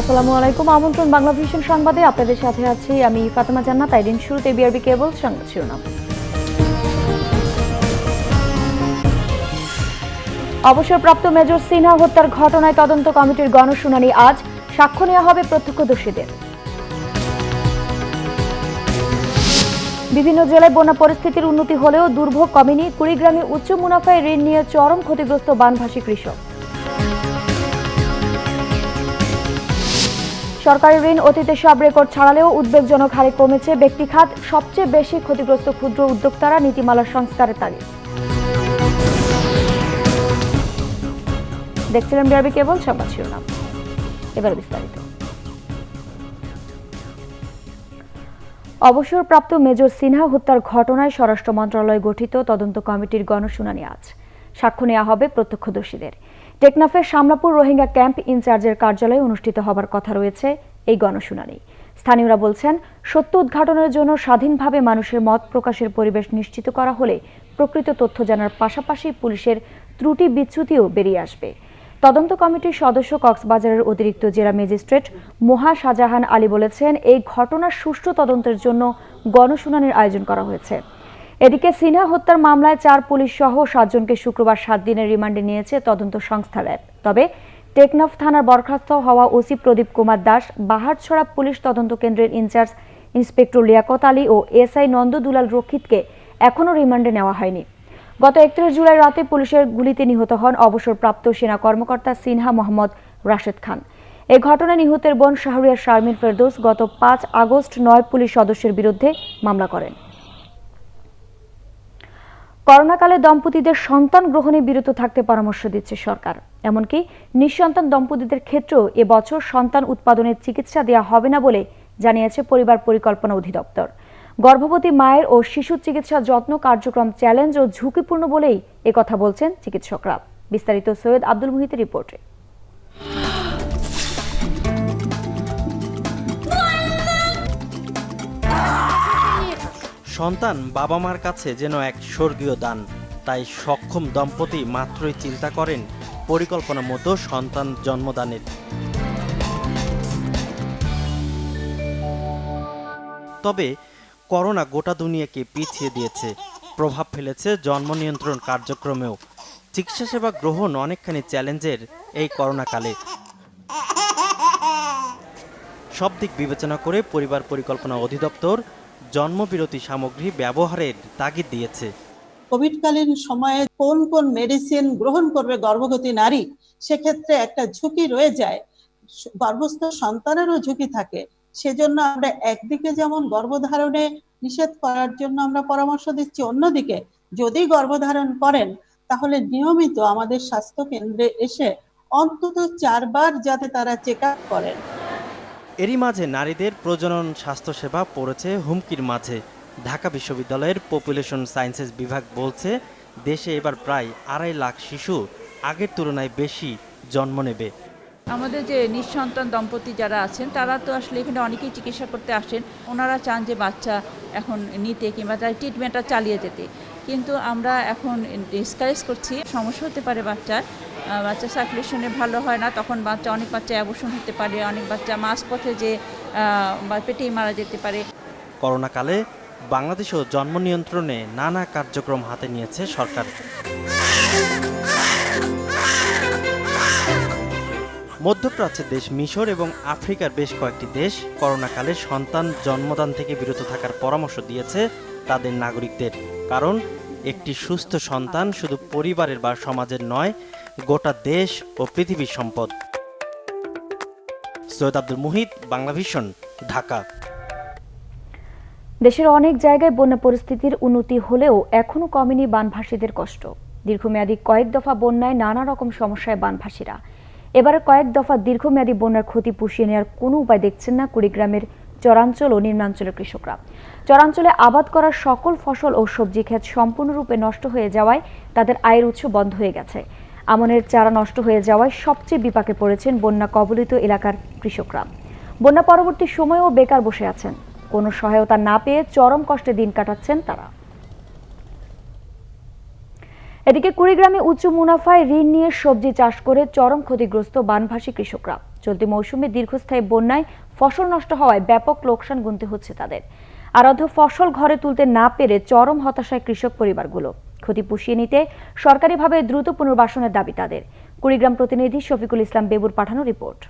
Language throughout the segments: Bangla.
আসসালামু আলাইকুম। আমন্ত্রণ বাংলা ভিশন সংবাদে আপনাদের সাথে আছি আমি ফাতেমা জান্নাত। দিন শুরুতে বিআরবি কেবল সংবাদ শিরোনাম। অবসরপ্রাপ্ত মেজর সিনহা হত্যার ঘটনায় তদন্ত কমিটির গণশুনানি আজ। সাক্ষ্য নেওয়া হবে প্রত্যক্ষদর্শীদের। বিভিন্ন জেলায় বন্যা পরিস্থিতির উন্নতি হলেও দুর্ভোগ কমেনি। কুড়িগ্রামে উচ্চ মুনাফায় ঋণ নিয়ে চরম ক্ষতিগ্রস্ত বানভাসী কৃষক। সরকারি ঋণ অতীতে সব রেকর্ড ছাড়ালেও উদ্বেগজনক হারে কমেছে। ব্যক্তি খাত সবচেয়ে বেশি ক্ষতিগ্রস্ত। ক্ষুদ্র উদ্যোক্তারা নীতিমালা সংস্কারের তাগিদ। দেখছিলেন বিআরবি কেবল সংবাদ শিরোনাম, এবার বিস্তারিত। অবসরপ্রাপ্ত মেজর সিনহা হত্যার ঘটনায় স্বরাষ্ট্র মন্ত্রণালয় গঠিত তদন্ত কমিটির গণশুনানি আজ। সাক্ষ্য নেওয়া হবে প্রত্যক্ষদর্শীদের। টেকনাফের শামলাপুর রোহিঙ্গা ক্যাম্প ইনচার্জের কার্যালয়ে অনুষ্ঠিত হবার কথা রয়েছে এই গণশুনানি। স্থানীয়রা বলছেন, সত্য উদ্ঘাটনের জন্য স্বাধীনভাবে মানুষের মত প্রকাশের পরিবেশ নিশ্চিত করা হলে প্রকৃত তথ্য জানার পাশাপাশি পুলিশের ত্রুটি বিচ্যুতিও বেরিয়ে আসবে। তদন্ত কমিটির সদস্য কক্সবাজারের অতিরিক্ত জেলা ম্যাজিস্ট্রেট মোহা শাহজাহান আলী বলেছেন, এই ঘটনার সুষ্ঠু তদন্তের জন্য গণশুনানির আয়োজন করা হয়েছে। এদিকে সিনহা হত্যার মামলায় 4 পুলিশ সহ 7 জনকে শুক্রবার 7 দিনের রিমান্ডে নিয়েছে তদন্ত সংস্থা র্যাব। তবে টেকনাফ থানার বরখাস্ত হওয়া ওসি প্রদীপ কুমার দাস, বাহারছড়া পুলিশ তদন্ত কেন্দ্রের ইনচার্জ ইন্সপেক্টর লিয়াকত আলী ও এসআই নন্দ দুলাল রক্ষিতকে এখনও রিমান্ডে নেওয়া হয়নি। গত 31 জুলাই রাতে পুলিশের গুলিতে নিহত হন অবসরপ্রাপ্ত সেনা কর্মকর্তা সিনহা মোহাম্মদ রাশেদ খান। এই ঘটনায় নিহতের বোন শাহরিয়ার শারমিন ফেরদৌস গত 5 আগস্ট 9 পুলিশ সদস্যের বিরুদ্ধে মামলা করেন। করোনাকালে দম্পতিদের সন্তান গ্রহণে বিরত থাকতে পরামর্শ দিচ্ছে সরকার। এমনকি নিঃসন্তান দম্পতিদের ক্ষেত্রেও এবছর সন্তান উৎপাদনের চিকিৎসা দেওয়া হবে না বলে জানিয়েছে পরিবার পরিকল্পনা অধিদপ্তর। গর্ভবতী মায়ের ও শিশু চিকিৎসা যত্ন কার্যক্রম চ্যালেঞ্জ ও ঝুঁকিপূর্ণ বলেই একথা বলছেন চিকিৎসকরা। বিস্তারিত সৈয়দ আব্দুল মুহিতের রিপোর্টে। সন্তান বাবা মার কাছে যেন এক স্বর্গীয় দান। তাই সক্ষম দম্পতি মাত্রই চিন্তা করেন পরিকল্পনা মতো সন্তান জন্মদানের। তবে করোনা গোটা দুনিয়াকে পিছিয়ে দিয়েছে, প্রভাব ফেলেছে জন্ম নিয়ন্ত্রণ কার্যক্রমেও। চিকিৎসা সেবা গ্রহণ অনেকখানি চ্যালেঞ্জের এই করোনাকালে। সব দিক বিবেচনা করে পরিবার পরিকল্পনা অধিদপ্তর জন্মবিরতি সামগ্রী ব্যবহারের তাগিদ দিয়েছে। কোভিডকালীন সময়ে কোন কোন মেডিসিন গ্রহণ করবে গর্ভবতী নারী, সেক্ষেত্রে একটা ঝুঁকি রয়ে যায়, গর্ভস্থ সন্তানেরও ঝুঁকি থাকে। সেজন্য আমরা একদিকে যেমন গর্ভধারণে নিষেধ করার জন্য আমরা পরামর্শ দিচ্ছি, অন্যদিকে যদি গর্ভধারণ করেন তাহলে নিয়মিত আমাদের স্বাস্থ্য কেন্দ্রে এসে অন্তত 4 বার যাতে তারা চেক আপ করেন। এরই মাঝে নারীদের প্রজনন স্বাস্থ্যসেবা পড়েছে হুমকির মাঝে। ঢাকা বিশ্ববিদ্যালয়ের পপুলেশন সায়েন্সেস বিভাগ বলছে, দেশে এবার প্রায় 2.5 লাখ শিশু আগের তুলনায় বেশি জন্ম নেবে। আমাদের যে নিঃসন্তান দম্পতি যারা আছেন তারা তো আসলে এখানে অনেকেই চিকিৎসা করতে আসেন। ওনারা চান যে বাচ্চা এখন নিতে কিংবা তার ট্রিটমেন্টটা চালিয়ে যেতে, কিন্তু আমরা এখন ডিসকারেজ করছি। সমস্যা হতে পারে বাচ্চা সার্কুলেশনে ভালো হয় না, তখন অনেক বাচ্চা অ্যাবর্শন হতে পারে, অনেক বাচ্চা মাঝপথে যে পেটেই মারা যেতে পারে। করোনাকালে বাংলাদেশেও জন্ম নিয়ন্ত্রণে নানা কার্যক্রম হাতে নিয়েছে সরকার। মধ্যপ্রাচ্যের দেশ মিশর এবং আফ্রিকার বেশ কয়েকটি দেশ করোনাকালে সন্তান জন্মদান থেকে বিরত থাকার পরামর্শ দিয়েছে তাদের নাগরিকদের। কারণ একটি সুস্থ সন্তান শুধু পরিবারের বা সমাজের নয়, গোটা দেশ ও পৃথিবীর সম্পদ। সৈয়দ আব্দুল মুহিত, বাংলা ভিশন, ঢাকা। দেশের অনেক জায়গায় বন্যা পরিস্থিতির উন্নতি হলেও এখনও কমেনি বানভাসীদের কষ্ট। দীর্ঘমেয়াদী কয়েক দফা বন্যায় নানা রকম সমস্যায় বানভাসীরা। এবারে কয়েক দফা দীর্ঘমেয়াদী বন্যার ক্ষতি পুষিয়ে নেওয়ার কোনো উপায় দেখছেন না কুড়িগ্রামের চরাঞ্চল ও নিম্নাঞ্চলের কৃষকরা। চরাঞ্চলে আবাদ করার সকল ফসল ও সবজি ক্ষেত সম্পূর্ণরূপে নষ্ট হয়ে যাওয়ায় তাদের আয়ের উৎস বন্ধ হয়ে গেছে। আমনের চারা নষ্ট হয়ে যাওয়ায় সবচেয়ে বিপাকে পড়েছেন বন্যা কবলিত এলাকার কৃষকরা। বন্যা পরবর্তী সময়েও বেকার বসে আছেন, কোনো সহায়তা না পেয়ে চরম কষ্টে দিন কাটাচ্ছেন তারা। এদিকে কুড়িগ্রামে উচ্চ মুনাফায় ঋণ নিয়ে সবজি চাষ করে চরম ক্ষতিগ্রস্ত বানভাসী কৃষকরা। চলতি মৌসুমে দীর্ঘস্থায়ী বন্যায় ফসল নষ্ট হওয়ায় ব্যাপক লোকসান গুনতে হচ্ছে তাদের। আরাধ্য ফসল ঘরে তুলতে না পেরে চরম হতাশায় কৃষক পরিবারগুলো। ক্ষতি পুষিয়ে নিতে সরকারিভাবে দ্রুত পুনর্বাসনের দাবি তাদের। কুড়িগ্রাম প্রতিনিধি শফিকুল ইসলাম বেবুর পাঠানো রিপোর্ট।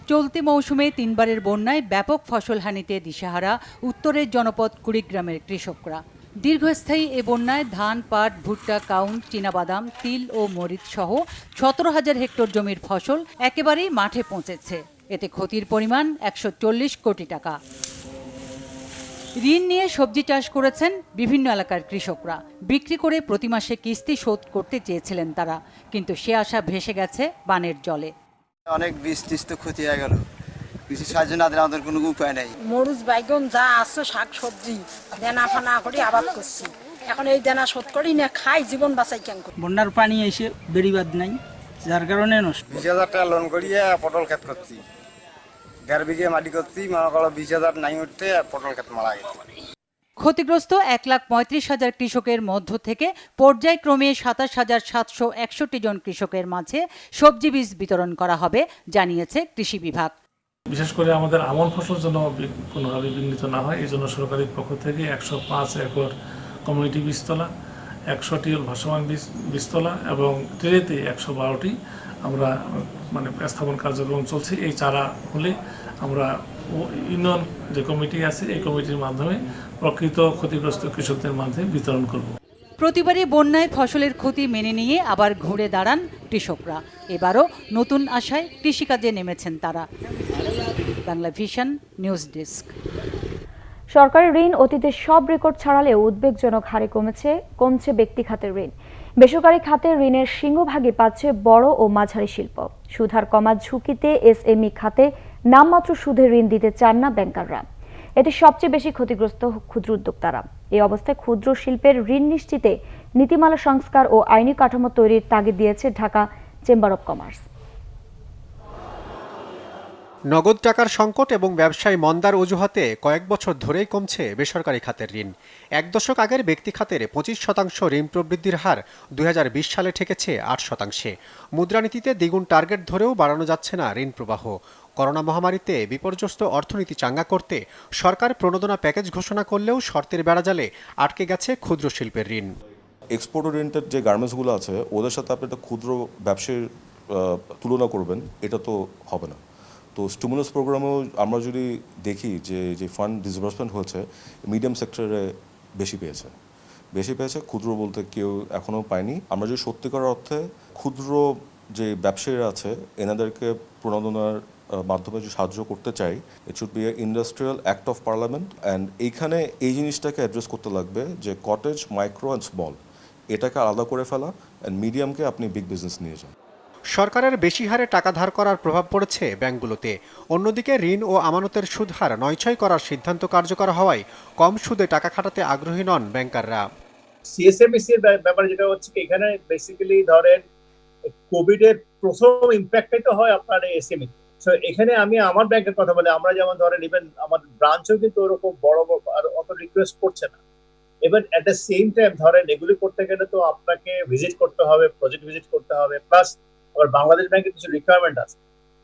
চলতি মৌসুমে তিনবারের বন্যায় ব্যাপক ফসলহানিতে দিশেহারা উত্তরের জনপদ কুড়িগ্রামের কৃষকরা। দীর্ঘস্থায়ী এ বন্যায় ধান, পাট, ভুট্টা, কাউন, চীনাবাদাম, তিল ও মরিচ সহ 17,000 হেক্টর জমির ফসল একেবারেই মাঠে পৌঁছেছে। এতে ক্ষতির পরিমাণ 140 কোটি টাকা। ঋণ নিয়ে সবজি চাষ করেছেন বিভিন্ন এলাকার কৃষকরা। বিক্রি করে প্রতি মাসে কিস্তি শোধ করতে চেয়েছিলেন তারা, কিন্তু সে আশা ভেসে গেছে বানের জলে। অনেক বীজ টিজ তো ক্ষতি হয়ে গেল, কিছু সাহায্য না দিলে আমাদের কোনো উপায় নেই। মরুচ, বাইগন যা আছে শাক সবজি দেনা ফানা করে আবাদ করছি, এখন এই দেনা শোধ করি না খাই, জীবন বাঁচাই কেন। বন্যার পানি এসে বেড়িবাদ নাই, যার কারণে নষ্ট। 20,000 টাকা লোন করিয়ে পটল ক্ষেত করছি, 1.5 বিঘে মাটি করছি, মনে করো 20,000 নাই উঠতে পটল ক্ষেত মারা গেছে। ক্ষতিগ্রস্ত 1,35,000 কৃষকের মধ্য থেকে পর্যায়ক্রমে 27,761 জন কৃষকের মাঝে সবজি বীজ বিতরণ করা হবে জানিয়েছে কৃষি বিভাগ। বিশেষ করে আমাদের আমন ফসল যেন কোনোভাবে বিঘ্নিত না হয়, এই জন্য সরকারের পক্ষ থেকে 105 একর কমিউনিটি বীজতলা, 100টি ভাসমান বীজতলা এবং ট্রেতে 112টি আমরা স্থাপন কার্যক্রম চলছে। এই চারা হলে আমরা ইউনিয়ন যে কমিটি আছে এই কমিটির মাধ্যমে প্রকৃত ক্ষতিগ্রস্ত কৃষকদের মাঝে বিতরণ করব। প্রতিবারই বন্যায় ফসলের ক্ষতি মেনে নিয়ে আবার ঘুরে দাঁড়ান কৃষকরা। এবারও নতুন আশায় কৃষিকাজে নেমেছেন তারা। Bangla vision news desk. সরকারি ঋণ অতীতের সব রেকর্ড ছাড়ালেও উদ্বেগজনক হারে কমছে ব্যক্তি খাতের ঋণ। বেসরকারি খাতের ঋণের সিংহভাগই পাচ্ছে বড় ও মাঝারি শিল্প। সুদহার কমার ঝুঁকিতে এসএমই খাতে নামমাত্র সুদে ঋণ দিতে চান না ব্যাংকাররা। এতে সবচেয়ে বেশি ক্ষতিগ্রস্ত ক্ষুদ্র উদ্যোক্তারা। এই অবস্থায় ক্ষুদ্র শিল্পের ঋণ নিশ্চিতে নীতিমালা সংস্কার ও আইনি কাঠামো তৈরির তাগিদ দিয়েছে ঢাকা চেম্বার অব কমার্স। নগদ টাকার সংকট এবং ব্যবসায় মন্দার অজুহাতে কয়েক বছর ধরেই কমছে বেসরকারি খাতের ঋণ। এক দশক আগের ব্যক্তি খাতের 25% ঋণ প্রবৃদ্ধির হার 2020 সালে ঠেকেছে 8%। মুদ্রানীতিতে দ্বিগুণ টার্গেট ধরেও বাড়ানো যাচ্ছে না ঋণ প্রবাহ। করোনা মহামারীতে বিপর্যস্ত অর্থনীতি চাঙ্গা করতে সরকার প্রণোদনা প্যাকেজ ঘোষণা করলেও শর্তের বেড়াজালে আটকে গেছে ক্ষুদ্র শিল্পের ঋণ। এক্সপোর্ট ওরিয়েন্টেড যে গার্মেন্টসগুলো আছে ওদের সাথে আপনি একটা ক্ষুদ্র ব্যবসায়ীর তুলনা করবেন, এটা তো হবে না। তো স্টিমুলাস প্রোগ্রামেও আমরা যদি দেখি যে ফান্ড ডিসবার্সমেন্ট হয়েছে মিডিয়াম সেক্টরে বেশি পেয়েছে, ক্ষুদ্র বলতে কেউ এখনও পায়নি। আমরা যদি সত্যিকার অর্থে ক্ষুদ্র যে ব্যবসায়ীরা আছে এনাদেরকে প্রণোদনার মাধ্যমে যদি সাহায্য করতে চাই, it should B A industrial act of parliament. And এইখানে এই জিনিসটাকে অ্যাড্রেস করতে লাগবে যে কটেজ, মাইক্রো অ্যান্ড স্মল এটাকে আলাদা করে ফেলা, অ্যান্ড মিডিয়ামকে আপনি বিগ বিজনেস নিয়ে যান। সরকারের বেশি হারে টাকা ধার করার প্রভাব পড়েছে ব্যাংকগুলোতে। অন্যদিকে ঋণ ও আমানতের সুদ হার 9-6 করার সিদ্ধান্ত কার্যকর হওয়ায় কম সুদে টাকা খাটাতে আগ্রহী নন ব্যাংকাররা। সিএসএমএসি এর ব্যাপারে যেটা হচ্ছে এখানে বেসিক্যালি ধরেন কোভিড এর প্রথম ইম্প্যাক্টটাই তো হয় আপনার এসএমই। সো এখানে আমি আমার ব্যাংকের কথা বলি, আমরা যেমন ধরেন ইভেন আমার ব্রাঞ্চও কিন্তু ওরকম বড় আর অত রিকোয়েস্ট করছে না। এবার এট দ্য সেম টাইম ধরেন এগুলি করতে গেলে তো আপনাকে ভিজিট করতে হবে, প্রজেক্ট ভিজিট করতে হবে, প্লাস আবার বাংলাদেশ ব্যাংকের কিছু রিকোয়ারমেন্ট আছে,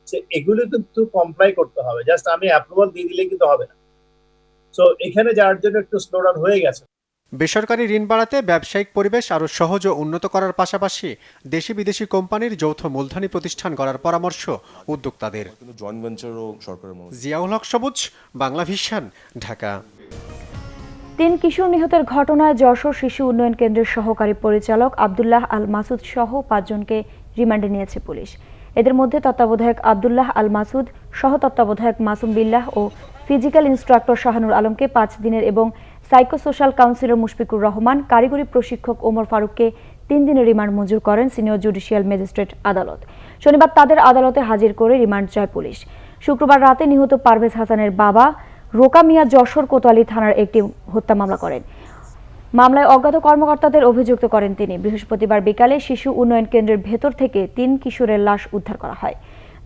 সে এগুলি কিন্তু কমপ্লাই করতে হবে। জাস্ট আমি অ্যাপ্রুভাল দিয়ে দিলে কিন্তু হবে না। সো এখানে যার জন্য একটু স্লোডাউন হয়ে গেছে। বেসরকারি ঋণ বাড়াতে ব্যবসায়িক পরিবেশ আরও সহজ ও উন্নত করার পাশাপাশি দেশি বিদেশি কোম্পানির যৌথ মূলধনী প্রতিষ্ঠান গড়ার পরামর্শ উদ্যোক্তাদের। জয়েন্ট ভেঞ্চারও সরকারের মধ্যে। জিয়াউল হক সবুজ, বাংলা ভিশন, ঢাকা। 3 কিশোর নিহতের ঘটনায় যশোর শিশু উন্নয়ন কেন্দ্রের সহকারী পরিচালক আব্দুল্লাহ আল মাসুদ সহ 5 জনকে রিমান্ডে নিয়েছে পুলিশ। এদের মধ্যে তত্ত্বাবধায়ক আব্দুল্লাহ আল মাসুদ, সহ তত্ত্বাবধায়ক মাসুম বিল্লাহ ও ফিজিক্যাল ইন্সট্রাক্টর শাহানুর আলমকে 5 দিনের এবং সাইকোসোশ্যাল কাউন্সিলর মুশফিকুর রহমান, কারিগরি প্রশিক্ষক ওমর ফারুককে 3 দিনের রিমান্ড মঞ্জুর করেন সিনিয়র জুডিশিয়াল ম্যাজিস্ট্রেট আদালত। শনিবার তাদের আদালতে হাজির করে রিমান্ড চায় পুলিশ। শুক্রবার রাতে নিহত পারভেজ হাসানের বাবা রোকা মিয়া যশোর কোতোয়ালি থানার একটি হত্যা মামলা করেন। মামলায় অজ্ঞাত কর্মকর্তাদের অভিযুক্ত করেন তিনি। বৃহস্পতিবার বিকালে শিশু উন্নয়ন কেন্দ্রের ভেতর থেকে 3 কিশোরের লাশ উদ্ধার করা হয়।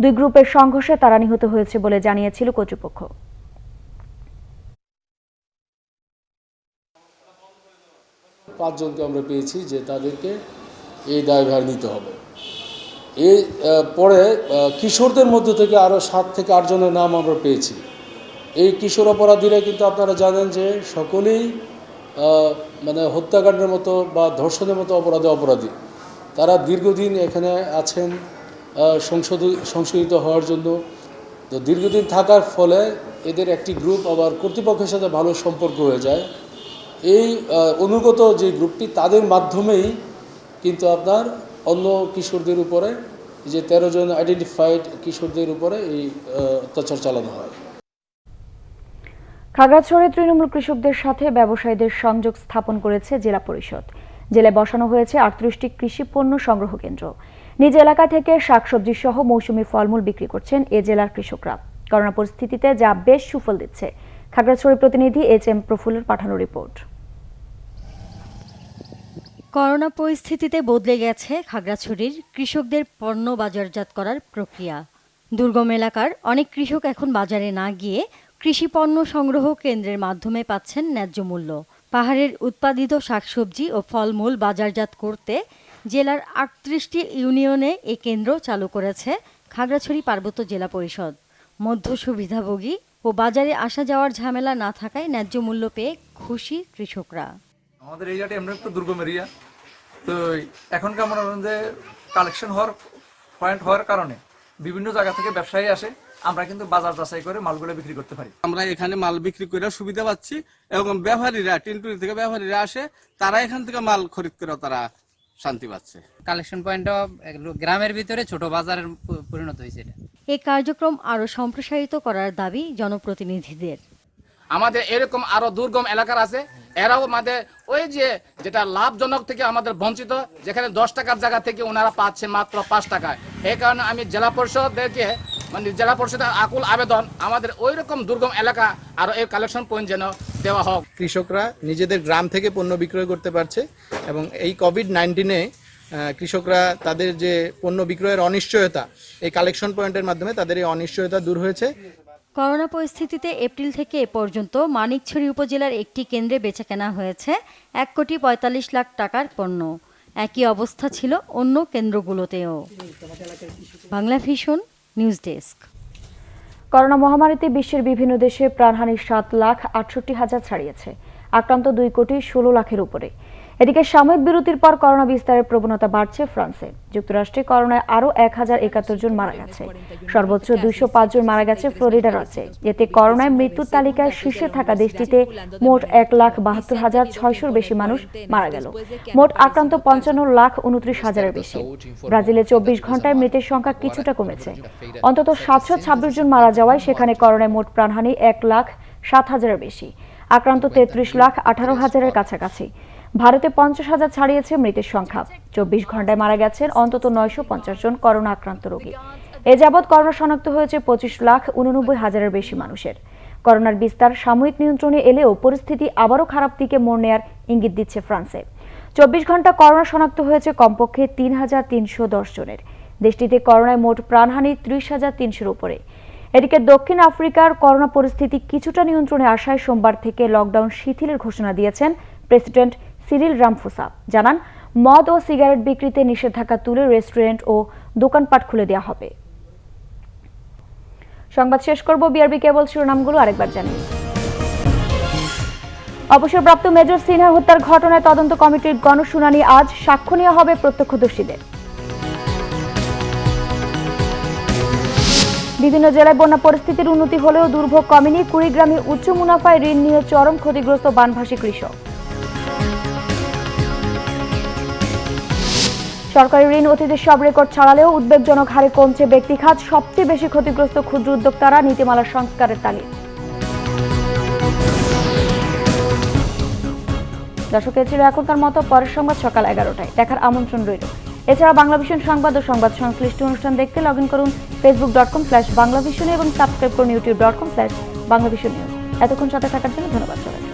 2 গ্রুপের সংঘর্ষে তারা নিহত হয়েছে বলে জানিয়েছিল কর্তৃপক্ষ। পাঁচজনকে আমরা পেয়েছি যে তাদেরকে এই দায়ভার নিতে হবে। এই পরে কিশোরদের মধ্য থেকে আরও 7 থেকে 8 জনের নাম আমরা পেয়েছি। এই কিশোর অপরাধীরা কিন্তু আপনারা জানেন যে সকলেই মানে হত্যাকাণ্ডের মতো বা ধর্ষণের মতো অপরাধী। তারা দীর্ঘদিন এখানে আছেন সংশোধিত হওয়ার জন্য। তো দীর্ঘদিন থাকার ফলে এদের একটি গ্রুপ আবার কর্তৃপক্ষের সাথে ভালো সম্পর্ক হয়ে যায়। এই অনুগত যে গ্রুপটি তাদের মাধ্যমেই কিন্তু আপনার অন্য কিশোরদের উপরে যে 13 জন আইডেন্টিফাইড কিশোরদের উপরে এই অত্যাচার চালানো হয়। খাগড়াছড়ে তৃণমূল কৃষকদের সাথে ব্যবসায়ীদের সংযোগ স্থাপন করেছে জেলা পরিষদ। জেলায় বসানো হয়েছে 38টি কৃষি পণ্য সংগ্রহ কেন্দ্র। নিজ এলাকা থেকে শাকসবজি সহ মৌসুমী ফলমূল বিক্রি করছেন এ জেলার কৃষকরা। করোনা পরিস্থিতিতে যা বেশ সুফল দিচ্ছে। খাগড়াছড়ির প্রতিনিধি HM প্রফুল্লের পাঠানো রিপোর্ট। করোনা পরিস্থিতিতে বদলে গেছে খাগড়াছড়ির কৃষকদের পণ্য বাজারজাত করার প্রক্রিয়া। দুর্গম এলাকার অনেক কৃষক এখন বাজারে না গিয়ে কৃষি পণ্য সংগ্রহ কেন্দ্রের মাধ্যমে পাচ্ছেন ন্যায্য মূল্য। পাহাড়ের উৎপাদিত শাকসবজি ও ফলমূল বাজারজাত করতে জেলার 38টি ইউনিয়নে এ কেন্দ্র চালু করেছে খাগড়াছড়ি পার্বত্য জেলা পরিষদ। মধ্য সুবিধাভোগী ও বাজারে আসা যাওয়ার ঝামেলা না থাকায় ন্যায্য মূল্য পেয়ে খুশি কৃষকরা। আমাদের এরিয়াটা এমন একটু দুর্গম এরিয়া, তো এখনকার মনে করেন যে কালেকশন হওয়ার পয়েন্ট হওয়ার কারণে বিভিন্ন জায়গা থেকে ব্যবসায়ী আসে, আমরা কিন্তু বাজার যাচাই করে মালগুলো বিক্রি করতে পারি। আমরা এখানে মাল বিক্রি করে সুবিধা পাচ্ছি এবং ব্যাপারীরা টিনটুনি থেকে ব্যাপারীরা আসে, তারা এখান থেকে মাল খরিদ করে তারা শান্তি পাচ্ছে। কালেকশন পয়েন্টটা গ্রামের ভিতরে ছোট বাজারের পরিণত হয়েছে। এই কার্যক্রম আরো সম্প্রসারিত করার দাবি জনপ্রতিনিধিদের। আমাদের এরকম আরো দুর্গম এলাকার আছে, এরাও আমাদের ওই যেটা লাভজনক থেকে আমাদের বঞ্চিত, যেখানে 10 টাকার জায়গা থেকে ওনারা পাচ্ছে মাত্র 5 টাকায়। এই কারণে আমি জেলা পরিষদকে জেলা পরিষদের আকুল আবেদন, আমাদের ওই রকম দুর্গম এলাকা আরো এই কালেকশন পয়েন্ট যেন দেওয়া হোক। কৃষকরা নিজেদের গ্রাম থেকে পণ্য বিক্রয় করতে পারছে এবং এই কোভিড-19-এ কৃষকরা তাদের যে পণ্য বিক্রয়ের অনিশ্চয়তা, এই কালেকশন পয়েন্টের মাধ্যমে তাদের এই অনিশ্চয়তা দূর হয়েছে। করোনা পরিস্থিতিতে এপ্রিল থেকে এ পর্যন্ত মানিকছড়ি উপজেলার একটি কেন্দ্রে বেচাকেনা হয়েছে 1,45,00,000 টাকার পণ্য। একই অবস্থা ছিল অন্য কেন্দ্রগুলোতেও। Bangla vision news desk. Corona মহামারীতে বিশ্বের বিভিন্ন দেশে প্রাণহানির 7,68,000 ছাড়িয়েছে। আক্রান্ত 2,16,00,000-এর উপরে। এদিকে সাময়িক বিরতির পর করোনা বিস্তারের প্রবণতা বাড়ছে ফ্রান্সে। যুক্তরাষ্ট্রে করোনায় আরও 1,071 জন মারা গেছে। সর্বোচ্চ 205 জন মারা গেছে ফ্লোরিডা রাজ্যে। এতে করোনায় মৃত্যুর তালিকায় শীর্ষে থাকা দেশটিতে মোট 1,72,600-র বেশি মানুষ মারা গেল। মোট আক্রান্ত 55,29,000-এর বেশি। ব্রাজিলে 24 ঘন্টায় মৃতের সংখ্যা কিছুটা কমেছে। অন্তত 726 জন মারা যাওয়ায় সেখানে করোনায় মোট প্রাণহানি 1,07,000-এর বেশি। আক্রান্ত 33,18,000-এর কাছাকাছি। ভারতে 50,000 ছাড়িয়েছে মৃতের সংখ্যা। 24 ঘন্টায় মারা গেছেন অন্তত 950 জন করোনা আক্রান্ত রোগী। এ যাবৎ করোনা শনাক্ত হয়েছে 25,89,000-এর বেশি মানুষের। করোনার বিস্তার সাময়িক নিয়ন্ত্রণে এলেও পরিস্থিতি আবারও খারাপ দিকে মোড় নেয়ার ইঙ্গিত দিচ্ছে ফ্রান্সে। 24 ঘন্টা করোনা শনাক্ত হয়েছে কমপক্ষে 3,310 জনের। দেশটিতে করোনায় মোট প্রাণহানি 30,300-এর উপরে। এদিকে দক্ষিণ আফ্রিকার করোনা পরিস্থিতি কিছুটা নিয়ন্ত্রণে আসায় সোমবার থেকে লকডাউন শিথিলের ঘোষণা দিয়েছেন প্রেসিডেন্ট সিরিল রামফোসা। জানান, মদ ও সিগারেট বিক্রিতে নিষেধাজ্ঞা তুলে রেস্টুরেন্ট ও দোকানপাট খুলে দেওয়া হবে। সংবাদ শেষ করব বিআরবি কেবল শিরোনামগুলো আরেকবার জানি। অবসরপ্রাপ্ত মেজর সিনহা হত্যার ঘটনায় তদন্ত কমিটির গণশুনানি আজ। সাক্ষ্য নেওয়া হবে প্রত্যক্ষদর্শীদের। বিভিন্ন জেলায় বন্যা পরিস্থিতির উন্নতি হলেও দুর্ভোগ কমেনি। কুড়িগ্রামে উচ্চ মুনাফায় ঋণ নিয়ে চরম ক্ষতিগ্রস্ত বানভাসী কৃষক। সরকারি ঋণ অতীতের সব রেকর্ড ছাড়ালেও উদ্বেগজনক হারে কমছে ব্যক্তিখাত। সবচেয়ে বেশি ক্ষতিগ্রস্ত ক্ষুদ্র উদ্যোক্তারা। নীতিমালার সংস্কারের তাগিদ। দর্শক, এ ছিল এখনকার মতো। পরের সংবাদ সকাল 11টায় দেখার আমন্ত্রণ রইল। এছাড়া বাংলা ভিশন সংবাদ ও সংবাদ সংশ্লিষ্ট অনুষ্ঠান দেখতে লগ ইন করুন facebook.com/বাংলাভিশনে এবং সাবস্ক্রাইব করুন youtube.com/বাংলাভিশন নিউজ। এতক্ষণ সাথে থাকার জন্য ধন্যবাদ সবাইকে।